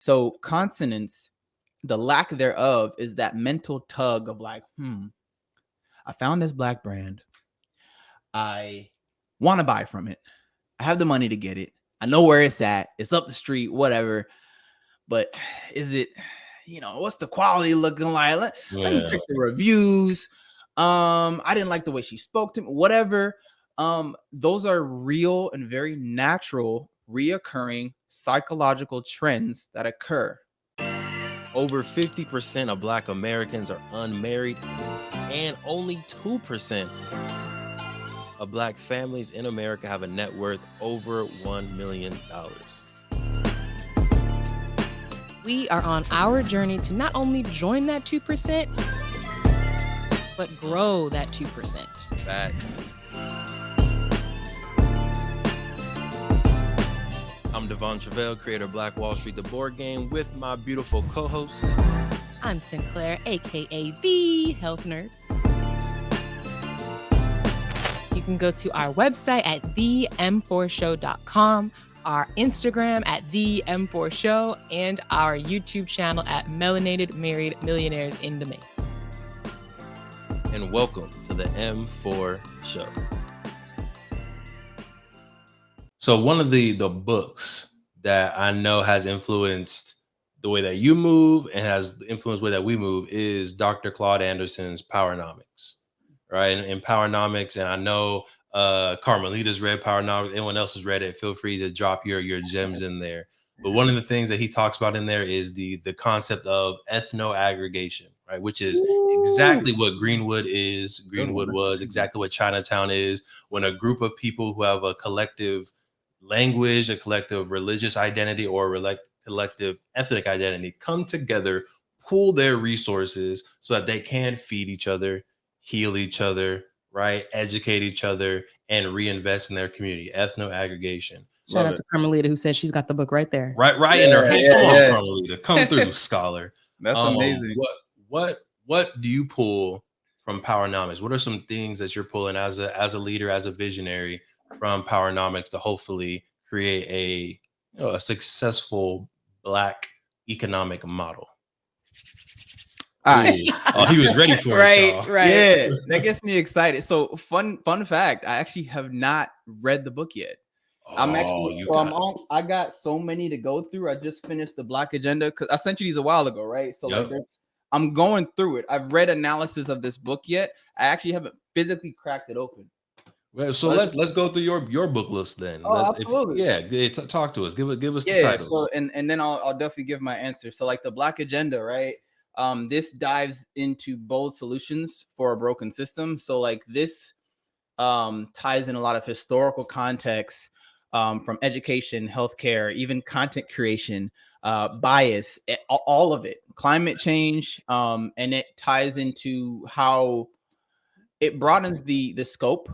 So consonance, the lack thereof, is that mental tug of like, I found this black brand. I want to buy from it. I have the money to get it. I know where it's at. It's up the street, whatever. But is it, what's the quality looking like? Let me check the reviews. I didn't like the way she spoke to me, whatever. Those are real and very natural, reoccurring psychological trends that occur. Over 50% of Black Americans are unmarried, and only 2% of Black families in America have a net worth over $1 million. We are on our journey to not only join that 2%, but grow that 2%. Facts. I'm Devon Truvel, creator of Black Wall Street, the board game, with my beautiful co-host. I'm Sinclair, aka the Health Nerd. You can go to our website at them4show.com, our Instagram at them4show, and our YouTube channel at Melanated Married Millionaires in the Making. And welcome to the M4 Show. So one of the books that I know has influenced the way that you move and has influenced the way that we move is Dr. Claude Anderson's Powernomics, right? And Powernomics, and I know Carmelita's read Powernomics. Anyone else has read it, feel free to drop your gems in there. But one of the things that he talks about in there is the concept of ethno-aggregation, right? Which is exactly what Greenwood was, exactly what Chinatown is. When a group of people who have a collective language, a collective religious identity, or collective ethnic identity come together, pool their resources so that they can feed each other, heal each other, right? Educate each other, and reinvest in their community. Ethno-aggregation. Shout out to Carmelita, who said she's got the book right there. Right in her hand. Come on, Carmelita. Come through, scholar. That's amazing. What do you pull from Powernomics? What are some things that you're pulling as a leader, as a visionary from Powernomics to hopefully create a successful Black economic model? Oh, he was ready for it, y'all. Right. Yeah, that gets me excited. So fun fact, I actually have not read the book yet. I got so many to go through. I just finished the Black Agenda because I sent you these a while ago, right? So I'm going through it. I've read analysis of this book yet. I actually haven't physically cracked it open. Well, so let's go through your book list then. Absolutely. Talk to us. Give us the titles. So, and then I'll definitely give my answer. So like the Black Agenda, right? This dives into bold solutions for a broken system. So like this ties in a lot of historical context from education, healthcare, even content creation, bias, all of it, climate change, and it ties into how it broadens the scope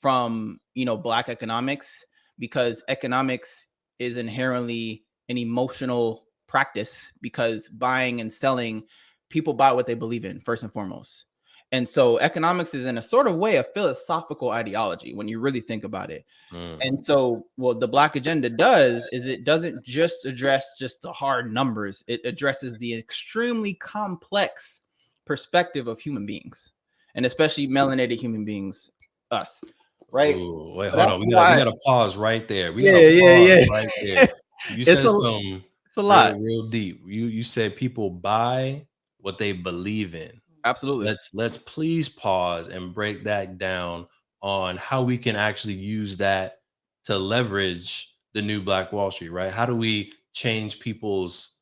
from Black economics, because economics is inherently an emotional practice, because buying and selling, people buy what they believe in first and foremost. And so economics is in a sort of way a philosophical ideology when you really think about it. And so what the Black Agenda does is it doesn't just address just the hard numbers. It addresses the extremely complex perspective of human beings, and especially melanated human beings, us. Right. Ooh, wait, hold on. We gotta pause right there. Right there. You said it's a lot. Real deep. You said people buy what they believe in. Absolutely. Let's please pause and break that down on how we can actually use that to leverage the new Black Wall Street, right? How do we change people's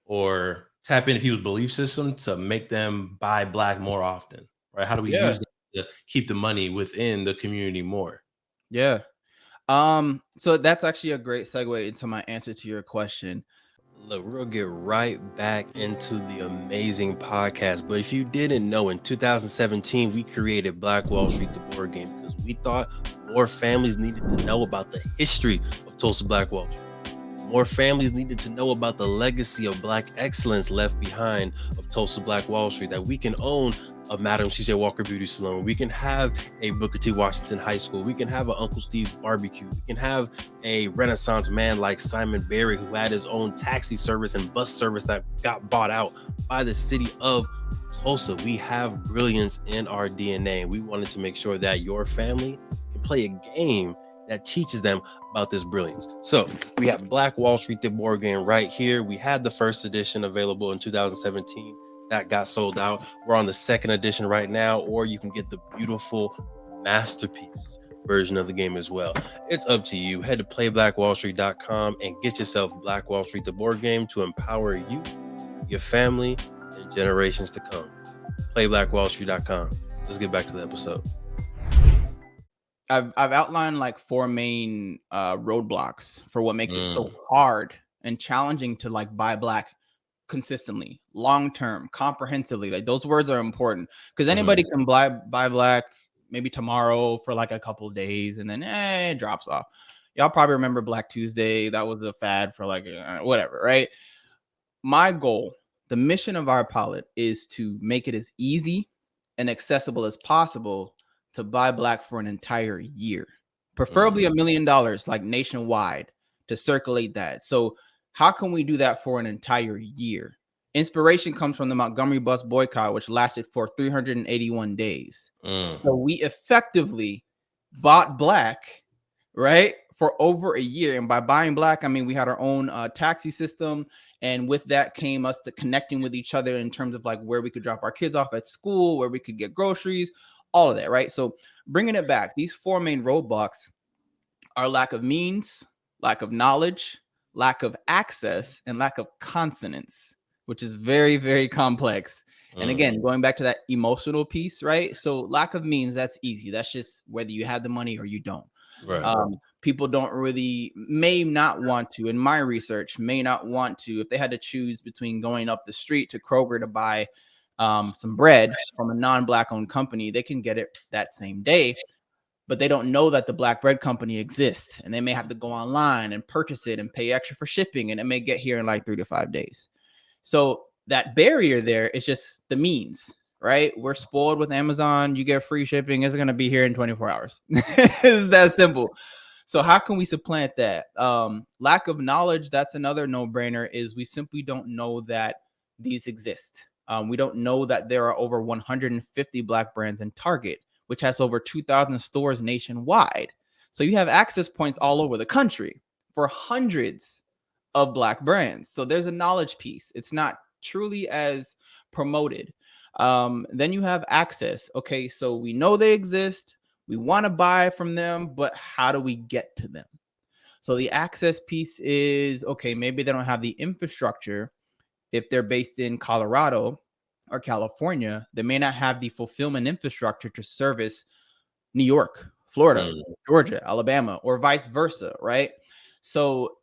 or tap into people's belief system to make them buy Black more often, right? How do we use that to keep the money within the community more? Yeah. So that's actually a great segue into my answer to your question. Look, we're gonna get right back into the amazing podcast. But if you didn't know, in 2017, we created Black Wall Street, the board game, because we thought more families needed to know about the history of Tulsa Black Wall Street. More families needed to know about the legacy of Black excellence left behind of Tulsa Black Wall Street, that we can own a Madam C.J. Walker Beauty Salon. We can have a Booker T. Washington High School. We can have an Uncle Steve's Barbecue. We can have a Renaissance man like Simon Berry, who had his own taxi service and bus service that got bought out by the city of Tulsa. We have brilliance in our DNA. We wanted to make sure that your family can play a game that teaches them about this brilliance. So we have Black Wall Street, the board game right here. We had the first edition available in 2017. That got sold out. We're on the second edition right now, or you can get the beautiful masterpiece version of the game as well. It's up to you. Head to playblackwallstreet.com and get yourself Black Wall Street, the board game, to empower you, your family, and generations to come. Playblackwallstreet.com. Let's get back to the episode. I've outlined like 4 main roadblocks for what makes it so hard and challenging to like buy black consistently, long term, comprehensively. Like those words are important because anybody can buy black maybe tomorrow for like a couple of days and then it drops off. Y'all probably remember Black Tuesday. That was a fad for like whatever, right? My goal, the mission of Our Palate, is to make it as easy and accessible as possible to buy black for an entire year, preferably $1 million, like nationwide, to circulate that. So how can we do that for an entire year? Inspiration comes from the Montgomery bus boycott, which lasted for 381 days. So we effectively bought black, right, for over a year. And by buying black, I mean, we had our own taxi system. And with that came us to connecting with each other in terms of like where we could drop our kids off at school, where we could get groceries, all of that, right? So bringing it back, these 4 main roadblocks are lack of means, lack of knowledge, lack of access, and lack of consonance, which is very, very complex. And again, going back to that emotional piece, right? So lack of means, that's easy. That's just whether you have the money or you don't. Right. People may not want to, in my research, may not want to, if they had to choose between going up the street to Kroger to buy some bread from a non-black owned company, they can get it that same day, but they don't know that the black bread company exists, and they may have to go online and purchase it and pay extra for shipping, and it may get here in like 3 to 5 days. So that barrier there is just the means, right? We're spoiled with Amazon. You get free shipping. It's going to be here in 24 hours. It's that simple. So how can we supplant that? Lack of knowledge, that's another no-brainer, is we simply don't know that these exist. We don't know that there are over 150 black brands in Target, which has over 2,000 stores nationwide. So you have access points all over the country for hundreds of black brands. So there's a knowledge piece. It's not truly as promoted. Then you have access. Okay, so we know they exist. We want to buy from them, but how do we get to them? So the access piece is, okay, maybe they don't have the infrastructure. If they're based in Colorado or California, they may not have the fulfillment infrastructure to service New York, Florida, Georgia, Alabama, or vice versa, right? So,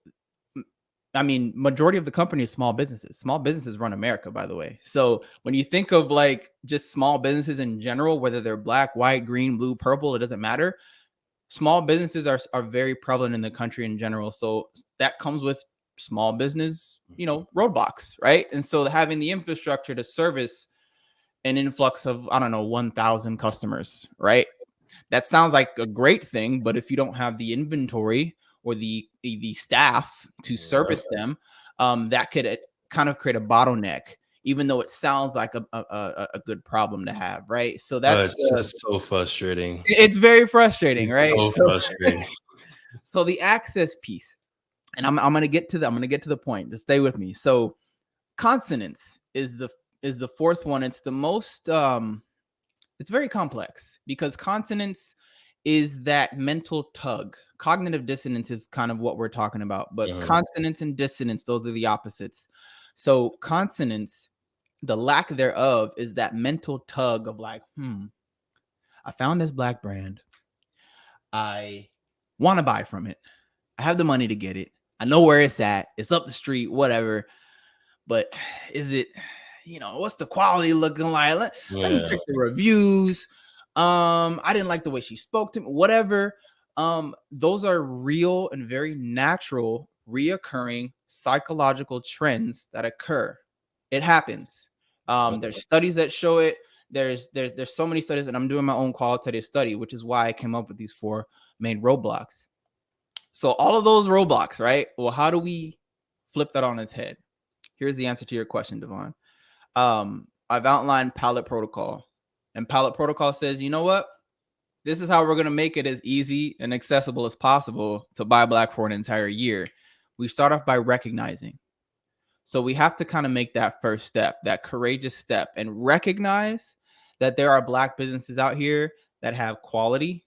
I mean, majority of the company is small businesses. Small businesses run America, by the way. So when you think of like just small businesses in general, whether they're black, white, green, blue, purple, it doesn't matter. Small businesses are very prevalent in the country in general. So that comes with small business, roadblocks, right? And so having the infrastructure to service an influx of, 1,000 customers, right? That sounds like a great thing, but if you don't have the inventory or the staff to service them, that could kind of create a bottleneck, even though it sounds like a good problem to have, right? So that's so frustrating. It's very frustrating, right? So frustrating. So the access piece, and I'm gonna get to the point. Just stay with me. So consonance is the fourth one. It's the most it's very complex because consonance is that mental tug. Cognitive dissonance is kind of what we're talking about, but consonance and dissonance, those are the opposites. So consonance, the lack thereof, is that mental tug of like, I found this black brand. I want to buy from it. I have the money to get it. I know where it's at. It's up the street, whatever. But is it, what's the quality looking like? Let me check the reviews. I didn't like the way she spoke to me, whatever. Those are real and very natural, reoccurring psychological trends that occur. It happens. There's studies that show it. there's so many studies, and I'm doing my own qualitative study, which is why I came up with these 4 main roadblocks. So all of those roadblocks, right? Well, how do we flip that on its head? Here's the answer to your question, Devon. I've outlined Palate Protocol, and Palate Protocol says, you know what? This is how we're going to make it as easy and accessible as possible to buy Black for an entire year. We start off by recognizing. So we have to kind of make that first step, that courageous step, and recognize that there are Black businesses out here that have quality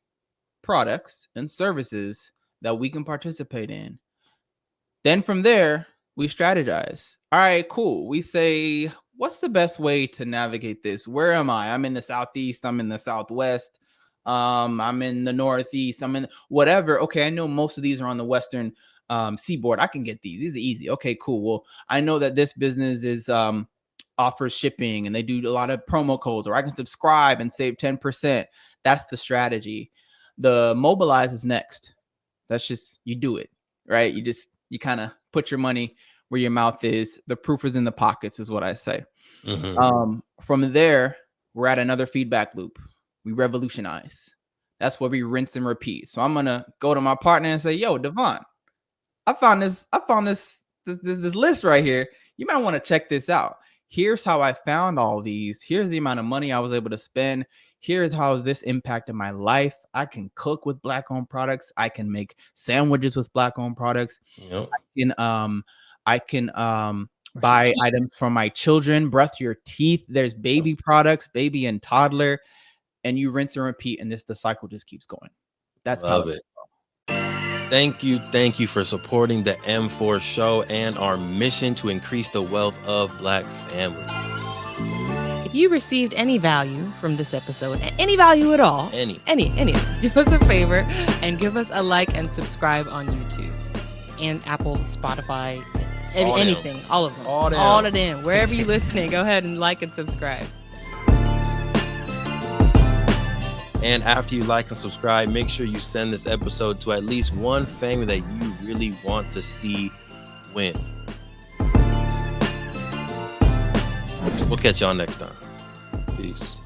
products and services that we can participate in. Then from there, we strategize. All right, cool. We say, what's the best way to navigate this? Where am I? I'm in the Southeast. I'm in the Southwest. I'm in the Northeast. I'm in whatever. Okay, I know most of these are on the Western seaboard. I can get these. These are easy. Okay, cool. Well, I know that this business is offers shipping and they do a lot of promo codes, or I can subscribe and save 10%. That's the strategy. The mobilize is next. That's just, you do it, right? You kind of put your money where your mouth is. The proof is in the pockets, is what I say. From there, we're at another feedback loop. We revolutionize. That's where we rinse and repeat. So I'm gonna go to my partner and say, yo, Devon, I found this list right here. You might want to check this out. Here's how I found all these. Here's the amount of money I was able to spend. Here's how this impacted my life. I can cook with Black-owned products. I can make sandwiches with Black-owned products. Yep. I can buy items for my children, brush your teeth. There's baby products, baby and toddler, and you rinse and repeat, and the cycle just keeps going. That's Love it. Thank you for supporting the M4 show and our mission to increase the wealth of Black families. If you received any value from this episode, any value at all, any, do us a favor and give us a like and subscribe on YouTube and Apple, Spotify, anything, all of them, all of them, wherever you're listening. Go ahead and like and subscribe. And after you like and subscribe, make sure you send this episode to at least one family that you really want to see win. We'll catch y'all next time. Peace.